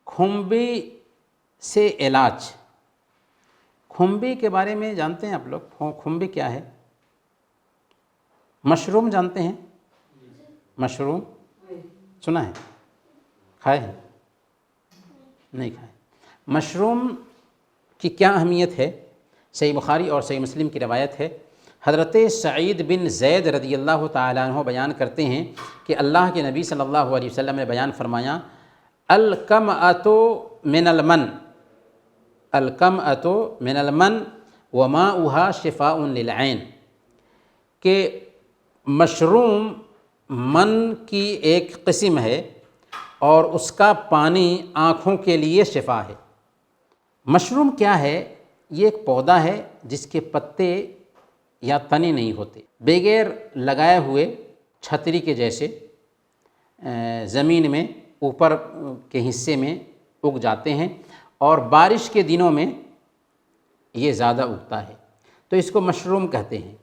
کھمبی سے علاج. کھمبی کے بارے میں جانتے ہیں آپ لوگ؟ کھمبی کیا ہے؟ مشروم جانتے ہیں؟ مشروم سنا ہے؟ کھائے ہیں؟ نہیں کھائے. مشروم کی کیا اہمیت ہے؟ صحیح بخاری اور صحیح مسلم کی روایت ہے. حضرت سعید بن زید رضی اللہ تعالیٰ عنہ بیان کرتے ہیں کہ اللہ کے نبی صلی اللہ علیہ وسلم نے بیان فرمایا، الکمأۃ من المن، الکمأۃ من المن وماؤہا شفاء للعین، کہ مشروم من کی ایک قسم ہے اور اس کا پانی آنکھوں کے لیے شفا ہے. مشروم کیا ہے؟ یہ ایک پودا ہے جس کے پتے یا تنے نہیں ہوتے، بغیر لگائے ہوئے چھتری کے جیسے زمین میں اوپر کے حصے میں اگ جاتے ہیں، اور بارش کے دنوں میں یہ زیادہ اگتا ہے، تو اس کو مشروم کہتے ہیں.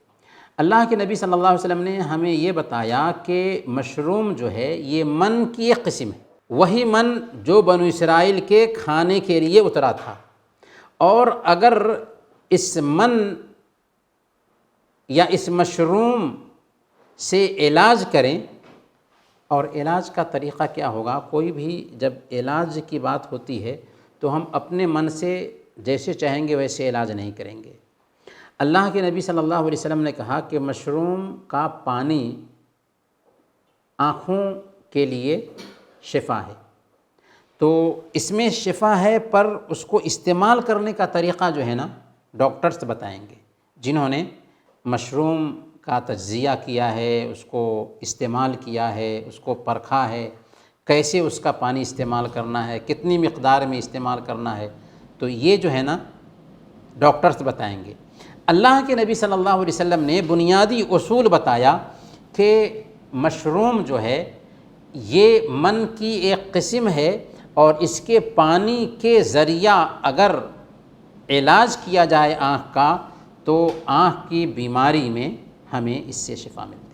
اللہ کے نبی صلی اللہ علیہ وسلم نے ہمیں یہ بتایا کہ مشروم جو ہے یہ من کی ایک قسم ہے، وہی من جو بنو اسرائیل کے کھانے کے لیے اترا تھا. اور اگر اس من یا اس مشروم سے علاج کریں، اور علاج کا طریقہ کیا ہوگا؟ کوئی بھی جب علاج کی بات ہوتی ہے تو ہم اپنے من سے جیسے چاہیں گے ویسے علاج نہیں کریں گے. اللہ کے نبی صلی اللہ علیہ وسلم نے کہا کہ مشروم کا پانی آنکھوں کے لیے شفا ہے، تو اس میں شفا ہے، پر اس کو استعمال کرنے کا طریقہ جو ہے نا ڈاکٹرز بتائیں گے، جنہوں نے مشروم کا تجزیہ کیا ہے، اس کو استعمال کیا ہے، اس کو پرکھا ہے، کیسے اس کا پانی استعمال کرنا ہے، کتنی مقدار میں استعمال کرنا ہے، تو یہ جو ہے نا ڈاکٹرز بتائیں گے. اللہ کے نبی صلی اللہ علیہ وسلم نے بنیادی اصول بتایا کہ مشروم جو ہے یہ من کی ایک قسم ہے، اور اس کے پانی کے ذریعہ اگر علاج کیا جائے آنکھ کا تو آنکھ کی بیماری میں ہمیں اس سے شفا ملتی ہے.